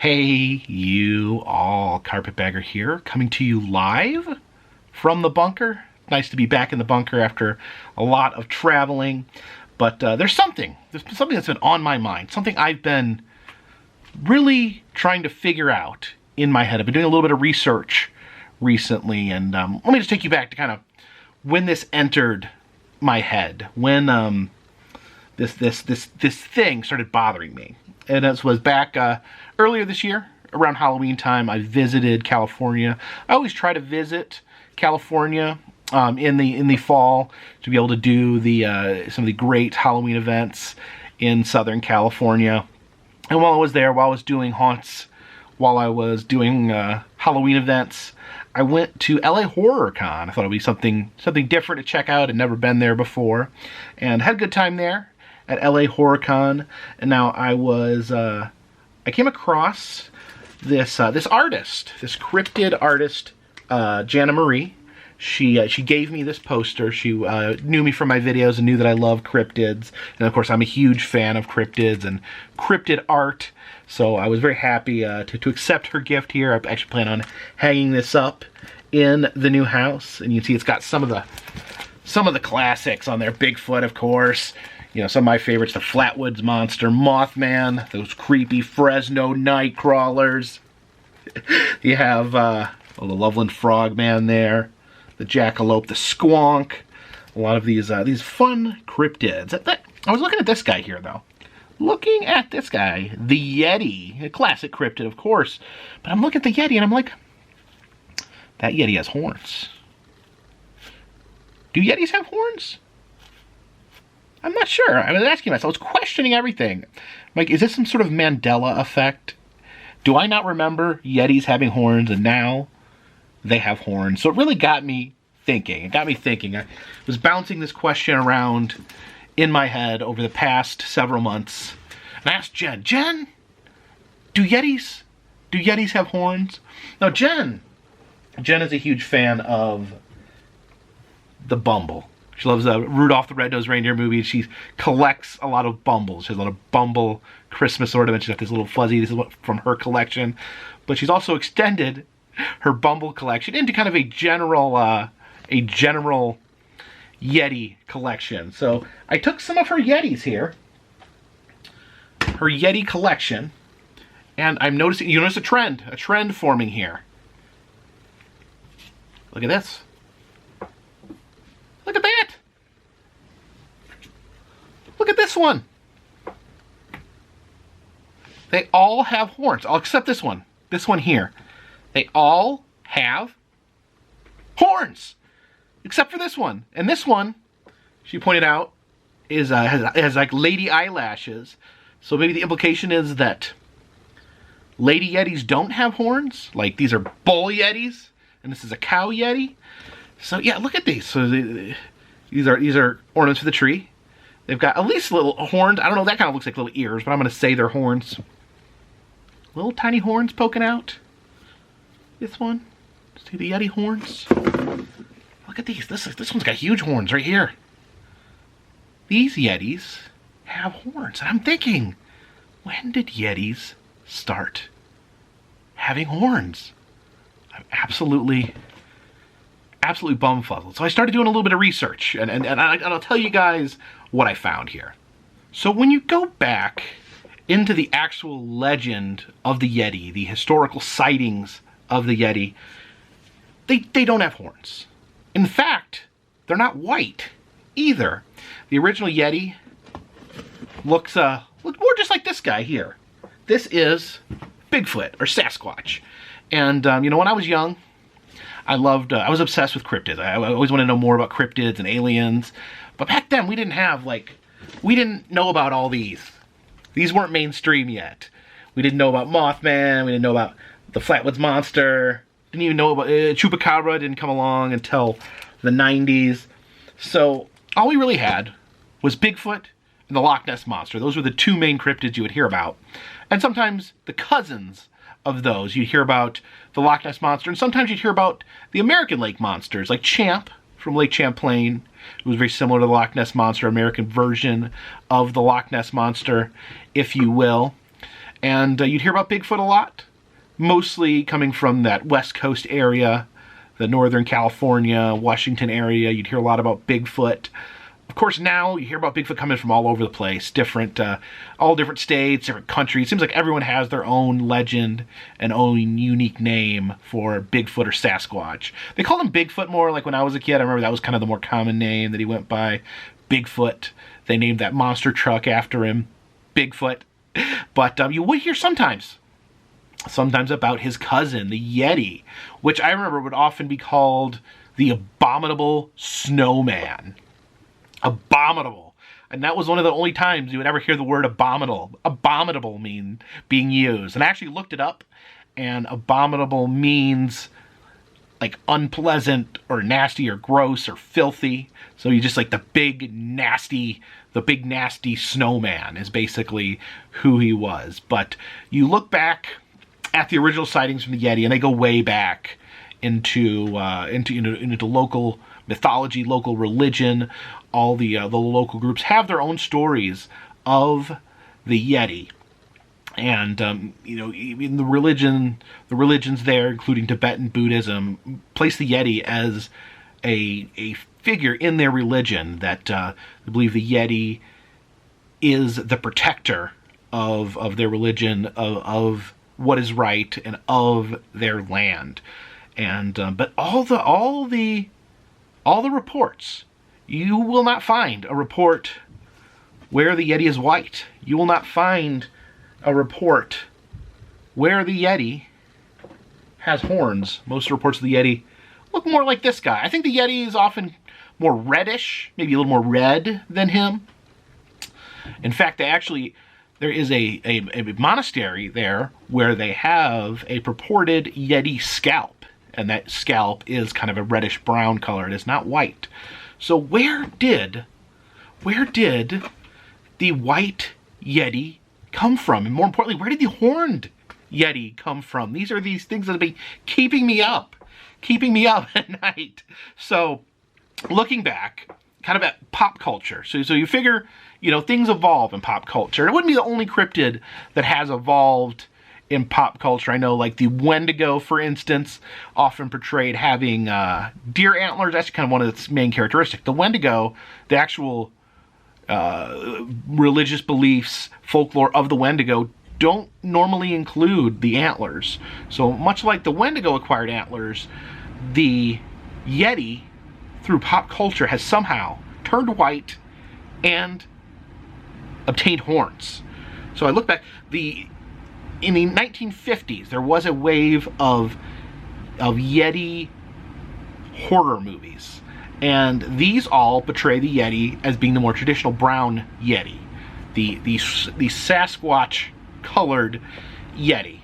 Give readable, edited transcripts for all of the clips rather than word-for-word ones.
Hey, you all, Carpetbagger here, coming to you live from the bunker. Nice to be back in the bunker after a lot of traveling. But there's something that's been on my mind, something I've been really trying to figure out in my head. I've been doing a little bit of research recently, and let me just take you back to kind of when this entered my head, when this thing started bothering me. And this was back earlier this year, around Halloween time. I visited California. I always try to visit California in the fall to be able to do some of the great Halloween events in Southern California. And while I was there, while I was doing haunts, while I was doing Halloween events, I went to LA Horror Con. I thought it would be something different to check out. I'd never been there before, and had a good time there at LA Horror Con. And now I came across this artist, this cryptid artist, Jana Marie. She gave me this poster. She knew me from my videos and knew that I love cryptids. And of course, I'm a huge fan of cryptids and cryptid art. So I was very happy to accept her gift here. I actually plan on hanging this up in the new house. And you can see it's got some of the classics on there. Bigfoot, of course. You know, some of my favorites, the Flatwoods Monster, Mothman, those creepy Fresno night crawlers. You have the Loveland Frogman there, the Jackalope, the Squonk. A lot of these fun cryptids. I was looking at this guy here, though. Looking at this guy, the Yeti, a classic cryptid, of course. But I'm looking at the Yeti, and I'm like, that Yeti has horns. Do Yetis have horns? I'm not sure. I was asking myself, I was questioning everything. Like, is this some sort of Mandela effect? Do I not remember Yetis having horns, and now they have horns? So it really got me thinking. It got me thinking. I was bouncing this question around in my head over the past several months. And I asked Jen, do Yetis have horns? Now, Jen is a huge fan of the Bumble. She loves Rudolph the Red-Nosed Reindeer movie. She collects a lot of Bumbles. She has a lot of Bumble Christmas ornaments. She's got this little fuzzy. This is from her collection. But she's also extended her Bumble collection into kind of a general Yeti collection. So I took some of her Yetis here, her Yeti collection, and I'm noticing, you notice a trend forming here. Look at this. Look at that. Look at this one. They all have horns, all except this one. This one here. They all have horns, except for this one. And this one, she pointed out, has like lady eyelashes. So maybe the implication is that lady Yetis don't have horns. Like, these are bull Yetis, and this is a cow Yeti. So yeah, look at these. So these are ornaments for the tree. They've got at least little horns. I don't know, that kind of looks like little ears, but I'm going to say they're horns. Little tiny horns poking out. This one. See the Yeti horns? Look at these. This one's got huge horns right here. These Yetis have horns. And I'm thinking, when did Yetis start having horns? I'm absolutely bumfuzzled. So I started doing a little bit of research, and I'll tell you guys what I found here. So when you go back into the actual legend of the Yeti, the historical sightings of the Yeti, they don't have horns. In fact, they're not white either. The original Yeti looks more just like this guy here. This is Bigfoot, or Sasquatch. And you know, when I was young, I was obsessed with cryptids. I always wanted to know more about cryptids and aliens. But back then, we didn't know about all these. These weren't mainstream yet. We didn't know about Mothman. We didn't know about the Flatwoods Monster. Didn't even know about Chupacabra. Didn't come along until the 90s. So all we really had was Bigfoot and the Loch Ness Monster. Those were the two main cryptids you would hear about. And sometimes the cousins of those. You'd hear about the Loch Ness Monster, and sometimes you'd hear about the American lake monsters, like Champ from Lake Champlain. It was very similar to the Loch Ness Monster, American version of the Loch Ness Monster, if you will. And you'd hear about Bigfoot a lot, mostly coming from that West Coast area, the Northern California, Washington area. You'd hear a lot about Bigfoot. Of course, now you hear about Bigfoot coming from all over the place, all different states, different countries. It seems like everyone has their own legend and own unique name for Bigfoot or Sasquatch. They called him Bigfoot more like when I was a kid. I remember that was kind of the more common name that he went by, Bigfoot. They named that monster truck after him, Bigfoot. But you would hear sometimes about his cousin, the Yeti, which I remember would often be called the Abominable Snowman. Abominable. And that was one of the only times you would ever hear the word abominable being used. And I actually looked it up, and abominable means like unpleasant or nasty or gross or filthy. So you just like the big nasty snowman is basically who he was. But you look back at the original sightings from the Yeti, and they go way back into local mythology, local religion. All the local groups have their own stories of the Yeti. And even the religions there, including Tibetan Buddhism, place the Yeti as a figure in their religion that they believe the Yeti is the protector of their religion, of what is right, and of their land. And but all the reports, you will not find a report where the Yeti is white. You will not find a report where the Yeti has horns. Most reports of the Yeti look more like this guy. I think the Yeti is often more reddish, maybe a little more red than him. In fact, there is a monastery there where they have a purported Yeti scalp. And that scalp is kind of a reddish brown color. It is not white. So where did the white Yeti come from? And more importantly, where did the horned Yeti come from? These are these things that have been keeping me up at night. So looking back kind of at pop culture. So you figure, things evolve in pop culture. It wouldn't be the only cryptid that has evolved in pop culture. I know, like the Wendigo, for instance, often portrayed having deer antlers. That's kind of one of its main characteristics. The Wendigo, the actual religious beliefs, folklore of the Wendigo don't normally include the antlers. So much like the Wendigo acquired antlers, the Yeti, through pop culture, has somehow turned white and obtained horns. So I look back, in the 1950s, there was a wave of Yeti horror movies. And these all portray the Yeti as being the more traditional brown Yeti. The Sasquatch-colored Yeti.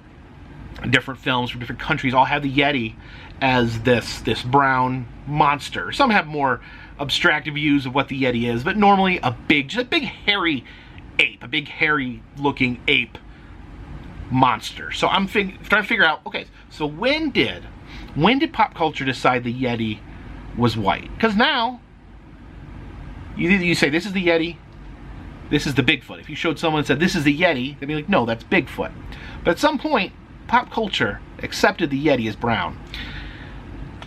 Different films from different countries all have the Yeti as this brown monster. Some have more abstract views of what the Yeti is, but normally just a big hairy ape, a big hairy looking ape monster. So I'm trying to figure out, okay, so when did pop culture decide the Yeti was white? Because now you say this is the Yeti, this is the Bigfoot. If you showed someone and said this is the Yeti, they'd be like, no, that's Bigfoot. But at some point, pop culture accepted the Yeti as brown.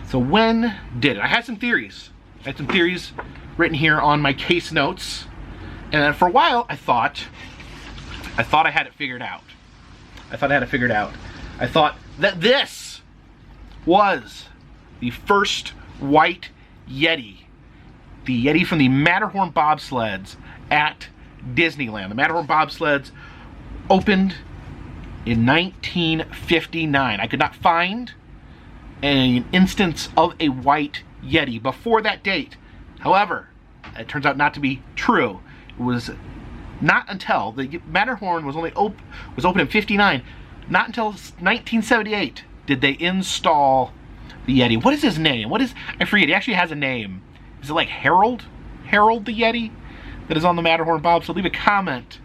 So when did it? I had some theories. Written here on my case notes. And for a while, I thought I had it figured out. I thought that this was the first white Yeti. The Yeti from the Matterhorn bobsleds at Disneyland. The Matterhorn bobsleds opened in 1959. I could not find an instance of a white Yeti before that date. However, it turns out not to be true. It was not until the Matterhorn was open in 59. Not until 1978 did they install the Yeti. What is his name? I forget. He actually has a name. Is it like Harold? Harold the Yeti that is on the Matterhorn Bob? So leave a comment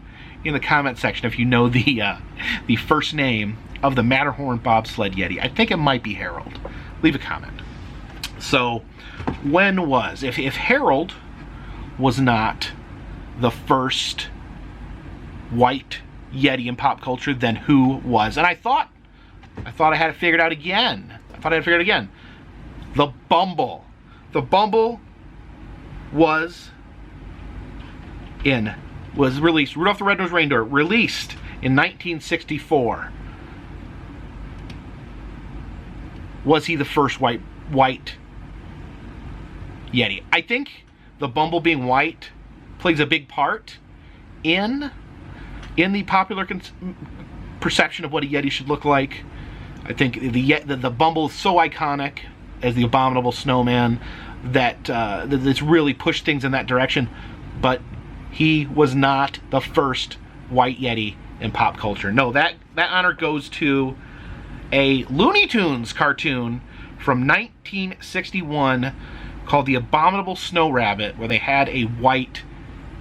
in the comment section if you know the first name of the Matterhorn bobsled Yeti. I think it might be Harold. Leave a comment. So when was, if Harold was not the first white Yeti in pop culture, then who was? And I thought I had it figured out again. The Bumble. The Bumble was released. Rudolph the Red-Nosed Reindeer, released in 1964. Was he the first white Yeti? I think the Bumble being white plays a big part in the popular perception of what a Yeti should look like. I think the Bumble is so iconic as the abominable snowman that it's really pushed things in that direction. But he was not the first white Yeti in pop culture. No, that honor goes to a Looney Tunes cartoon from 1961 called The Abominable Snow Rabbit, where they had a white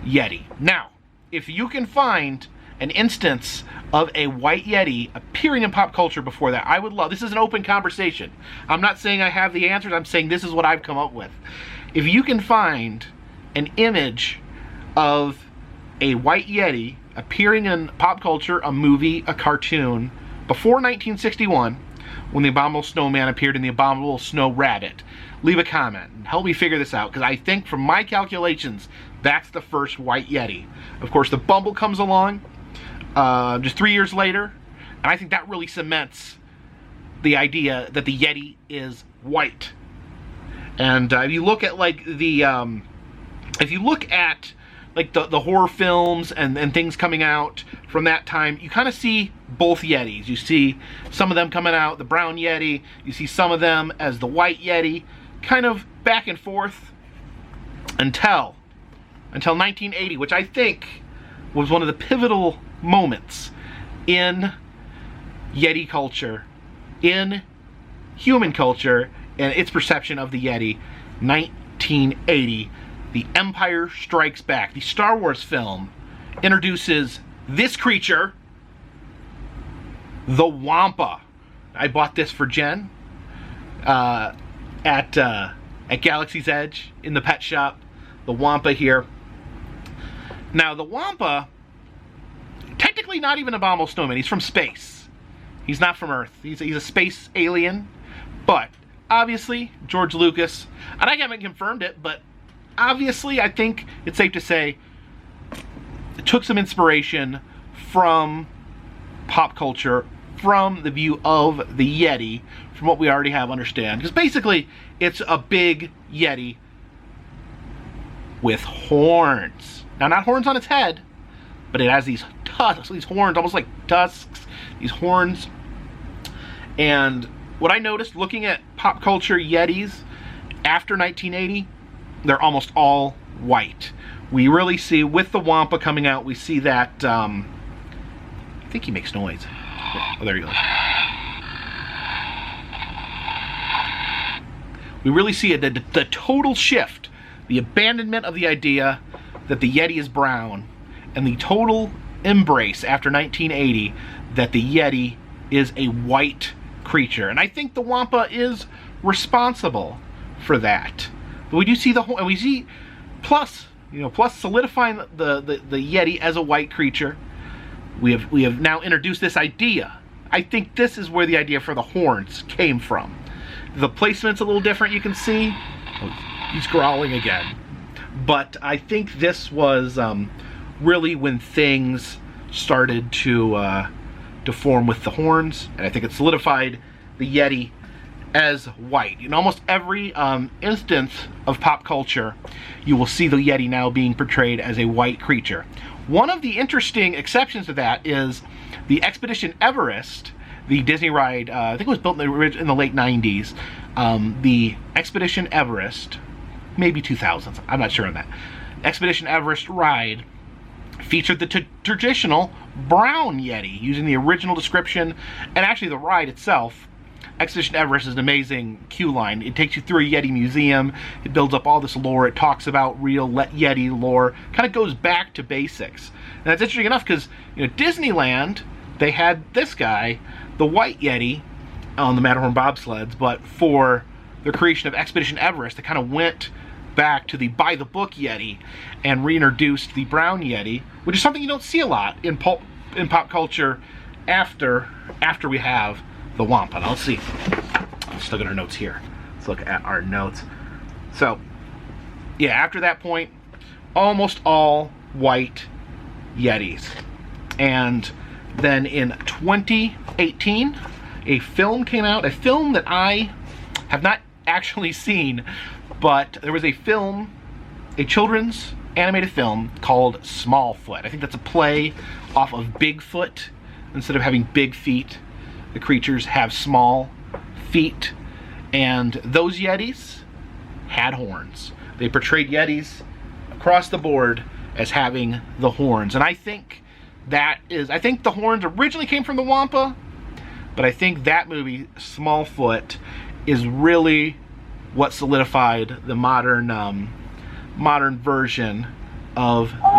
Yeti. Now, if you can find an instance of a white Yeti appearing in pop culture before that, I would love. This is an open conversation. I'm not saying I have the answers. I'm saying this is what I've come up with. If you can find an image of a white Yeti appearing in pop culture, a movie, a cartoon, before 1961, when the Abominable Snowman appeared in The Abominable Snow Rabbit, leave a comment and help me figure this out, because I think from my calculations, that's the first white Yeti. Of course, the Bumble comes along just 3 years later, and I think that really cements the idea that the Yeti is white. And if you look at like the horror films and things coming out from that time, you kind of see both Yetis. You see some of them coming out, the brown Yeti. You see some of them as the white Yeti, kind of back and forth until 1980, which I think was one of the pivotal moments in Yeti culture, in human culture, and its perception of the Yeti. 1980. The Empire Strikes Back. The Star Wars film introduces this creature, the Wampa. I bought this for Jen at Galaxy's Edge in the pet shop. The Wampa here. Now, the Wampa, technically not even an abominable snowman. He's from space. He's not from Earth. He's a space alien. But obviously, George Lucas, and I haven't confirmed it, but obviously, I think it's safe to say it took some inspiration from pop culture, from the view of the Yeti, from what we already have understand. Because basically, it's a big Yeti with horns. Now, not horns on its head, but it has these tusks, these horns, almost like tusks, these horns. And what I noticed looking at pop culture Yetis after 1980, they're almost all white. We really see, with the Wampa coming out, we see that, I think he makes noise. Oh, there he goes. We really see the total shift, the abandonment of the idea that the Yeti is brown, and the total embrace after 1980 that the Yeti is a white creature. And I think the Wampa is responsible for that. But we do see and we see plus solidifying the Yeti as a white creature. We have now introduced this idea. I think this is where the idea for the horns came from. The placement's a little different, you can see. Oh, he's growling again. But I think this was really when things started to form with the horns, and I think it solidified the Yeti as white. In almost every instance of pop culture, you will see the Yeti now being portrayed as a white creature. One of the interesting exceptions to that is the Expedition Everest, the Disney ride. I think it was built in the late 90s. The Expedition Everest, maybe 2000s, I'm not sure on that. Expedition Everest ride featured the traditional brown Yeti, using the original description, and actually the ride itself. Expedition Everest is an amazing queue line. It takes you through a Yeti museum. It builds up all this lore. It talks about real Yeti lore. Kind of goes back to basics. And that's interesting enough because, Disneyland, they had this guy, the white Yeti, on the Matterhorn bobsleds, but for the creation of Expedition Everest, they kind of went back to the by-the-book Yeti and reintroduced the brown Yeti, which is something you don't see a lot in pop in pop culture after we have the Wampa. Now, let's see. I'm still got our notes here. Let's look at our notes. So, yeah, after that point, almost all white Yetis. And then in 2018, a film came out, a film that I have not actually seen, but there was a film, a children's animated film called Smallfoot. I think that's a play off of Bigfoot. Instead of having big feet, the creatures have small feet. And those Yetis had horns. They portrayed Yetis across the board as having the horns. And I think the horns originally came from the Wampa, but I think that movie, Smallfoot, is really what solidified the modern version of... Oh,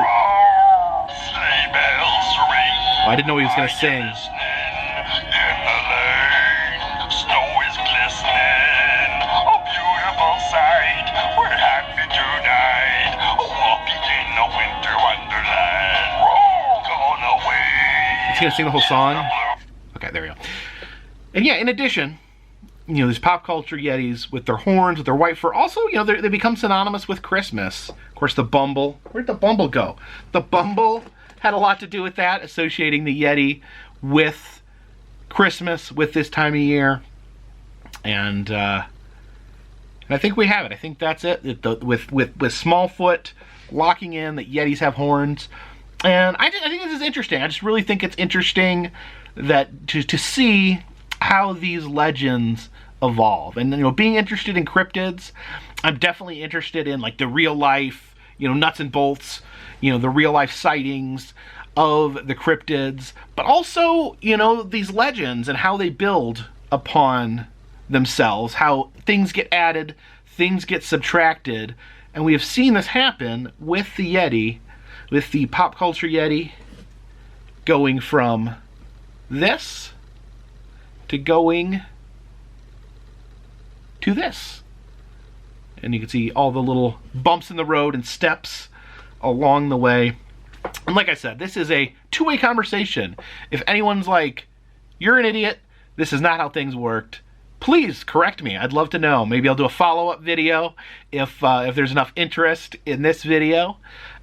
I didn't know he was going to sing. He's going to sing the whole song? Okay, there we go. And yeah, in addition, you know, these pop culture Yetis with their horns, with their white fur, also, you know, they become synonymous with Christmas. Of course, the Bumble. Where'd the Bumble go? The Bumble had a lot to do with that, associating the Yeti with Christmas, with this time of year. And I think we have it. I think that's it. With Smallfoot locking in that Yetis have horns. And I think this is interesting. I just really think it's interesting that to see how these legends evolve. And, you know, being interested in cryptids, I'm definitely interested in, like, the real life, you know, nuts and bolts, you know, the real life sightings of the cryptids, but also, you know, these legends and how they build upon themselves, how things get added, things get subtracted. And we have seen this happen with the Yeti, with the pop culture Yeti, going from this to going to this. And you can see all the little bumps in the road and steps along the way. And like I said, this is a two-way conversation. If anyone's like, you're an idiot, this is not how things worked, please correct me. I'd love to know. Maybe I'll do a follow-up video if there's enough interest in this video.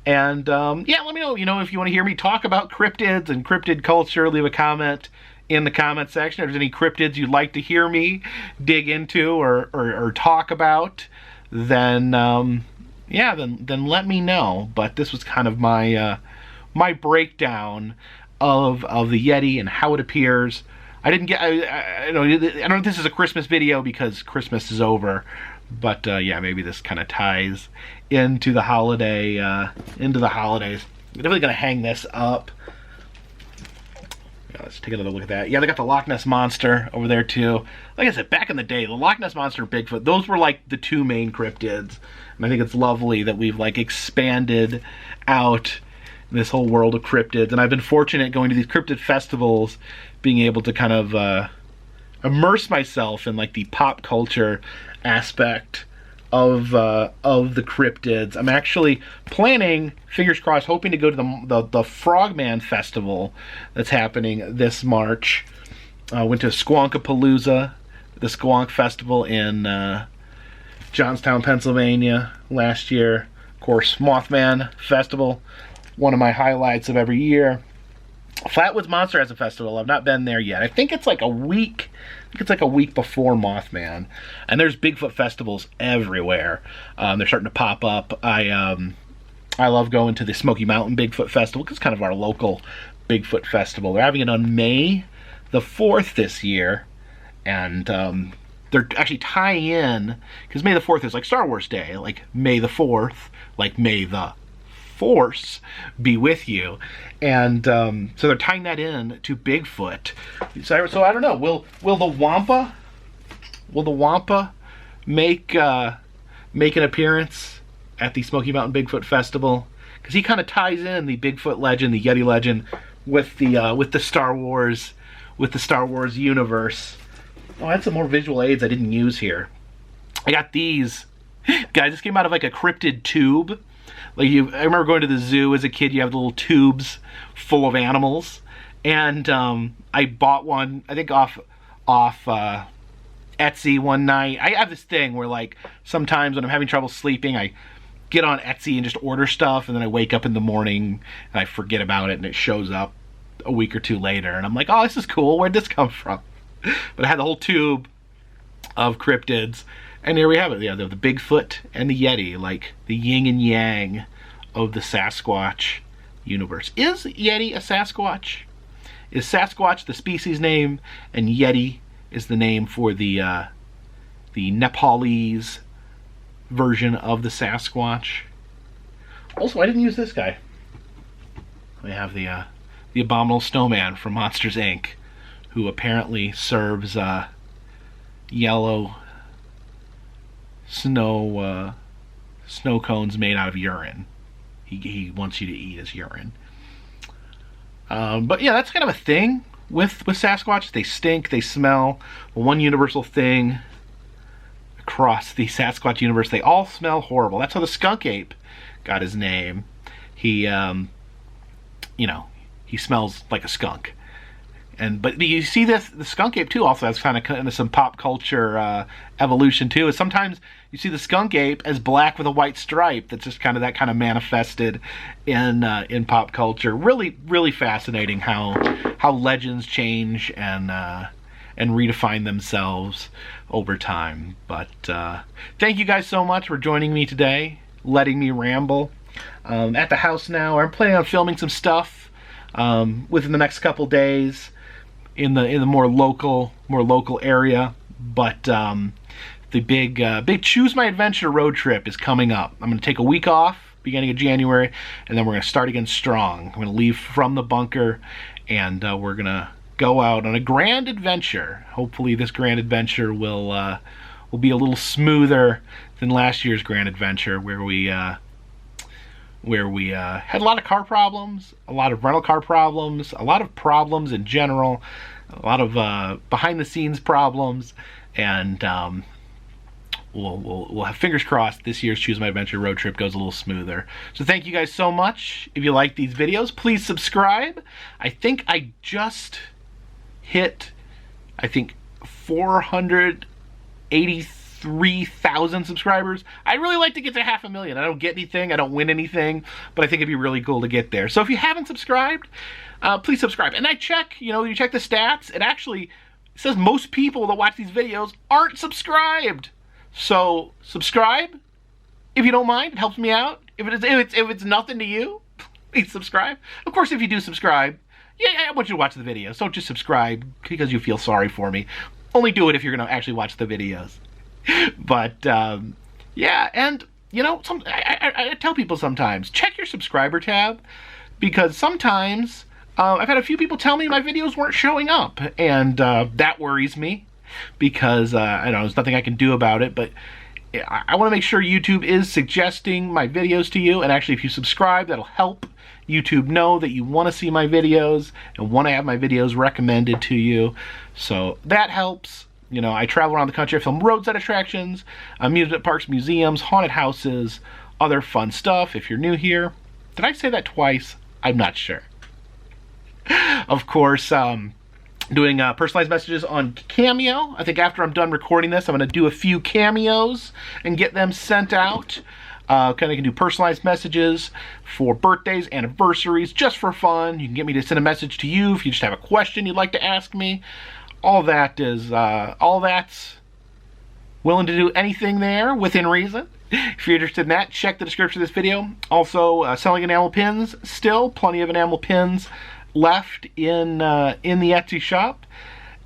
And yeah, let me know, you know, if you want to hear me talk about cryptids and cryptid culture, leave a comment in the comment section. If there's any cryptids you'd like to hear me dig into or talk about, then yeah, then let me know. But this was kind of my my breakdown of the Yeti and how it appears. I don't know if this is a Christmas video because Christmas is over, but yeah, maybe this kind of ties into the holiday, into the holidays. I'm definitely gonna hang this up. Yeah, let's take another look at that. Yeah, they got the Loch Ness Monster over there too. Like I said, back in the day, the Loch Ness Monster and Bigfoot, those were like the two main cryptids. And I think it's lovely that we've like expanded out this whole world of cryptids. And I've been fortunate going to these cryptid festivals, being able to kind of immerse myself in like the pop culture aspect of the cryptids. I'm actually planning, fingers crossed, hoping to go to the Frogman Festival that's happening this March. Went to Squonkapalooza, the Squonk Festival in Johnstown, Pennsylvania last year. Of course, Mothman Festival, one of my highlights of every year. Flatwoods Monster has a festival. I've not been there yet. I think it's like a week. I think it's like a week before Mothman. And there's Bigfoot festivals everywhere. They're starting to pop up. I love going to the Smoky Mountain Bigfoot Festival because it's kind of our local Bigfoot festival. They're having it on May the 4th this year. And they're actually tying in, because May the 4th is like Star Wars Day. Like May the 4th, like May the Force be with you. And so they're tying that in to Bigfoot. So I don't know. Will the Wampa make an appearance at the Smoky Mountain Bigfoot Festival? Because he kind of ties in the Bigfoot legend, the Yeti legend, with the Star Wars universe. Oh, I had some more visual aids I didn't use here. I got these. Guys, this came out of like a cryptid tube. I remember going to the zoo as a kid. You have the little tubes full of animals, And I bought one, I think off Etsy one night. I have this thing where, like, sometimes when I'm having trouble sleeping, I get on Etsy and just order stuff, and then I wake up in the morning and I forget about it, and it shows up a week or two later, and I'm like, oh, this is cool. Where'd this come from? But I had the whole tube of cryptids, and here we have it. Yeah, the Bigfoot and the Yeti, like the yin and yang of the Sasquatch universe. Is Yeti a Sasquatch? Is Sasquatch the species name, and Yeti is the name for the Nepalese version of the Sasquatch? Also, I didn't use this guy. We have the Abominable Snowman from Monsters, Inc., who apparently serves yellow snow cones made out of urine. He wants you to eat his urine. But yeah, that's kind of a thing with Sasquatch. They stink, they smell. One universal thing across the Sasquatch universe, they all smell horrible. That's how the skunk ape got his name. He, you know, he smells like a skunk. But you see this, the skunk ape too also has kind of some pop culture evolution too. Is sometimes you see the skunk ape as black with a white stripe. That's just kind of manifested in pop culture. Really, really fascinating how legends change and redefine themselves over time. But thank you guys so much for joining me today, letting me ramble. At the house now, I'm planning on filming some stuff within the next couple days in the more local area. But the big Choose My Adventure road trip is coming up. I'm going to take a week off beginning of January, and then we're going to start again strong. I'm going to leave from the bunker, and we're going to go out on a grand adventure. Hopefully this grand adventure will be a little smoother than last year's grand adventure, where we had a lot of car problems, a lot of rental car problems, a lot of problems in general, a lot of behind the scenes problems, and we'll have fingers crossed this year's Choose My Adventure road trip goes a little smoother. So thank you guys so much. If you like these videos, please subscribe. I think I just hit 483,000 subscribers. I'd really like to get to 500,000. I don't get anything, I don't win anything, but I think it'd be really cool to get there. So if you haven't subscribed, please subscribe. And I check, you check the stats, it actually says most people that watch these videos aren't subscribed. So subscribe if you don't mind. It helps me out. If it's nothing to you, please subscribe. Of course, if you do subscribe, yeah, I want you to watch the videos. Don't just subscribe because you feel sorry for me. Only do it if you're going to actually watch the videos. But yeah, and I tell people sometimes, check your subscriber tab, because sometimes I've had a few people tell me my videos weren't showing up, and that worries me, because I know there's nothing I can do about it, but I want to make sure YouTube is suggesting my videos to you, and actually if you subscribe, that'll help YouTube know that you want to see my videos and want to have my videos recommended to you. So that helps. I travel around the country. I film roadside attractions, amusement parks, museums, haunted houses, other fun stuff. If you're new here, did I say that twice? I'm not sure. Of course, doing personalized messages on Cameo. I think after I'm done recording this, I'm going to do a few cameos and get them sent out. Kind of can do personalized messages for birthdays, anniversaries, just for fun. You can get me to send a message to you if you just have a question you'd like to ask me. All that's willing to do anything there within reason. If you're interested in that, check the description of this video. Also, selling enamel pins still. Plenty of enamel pins left in the Etsy shop.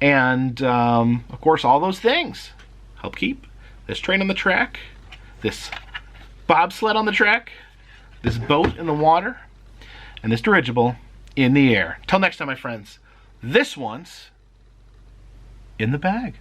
And, of course, all those things help keep this train on the track, this bobsled on the track, this boat in the water, and this dirigible in the air. Till next time, my friends, this one's in the bag.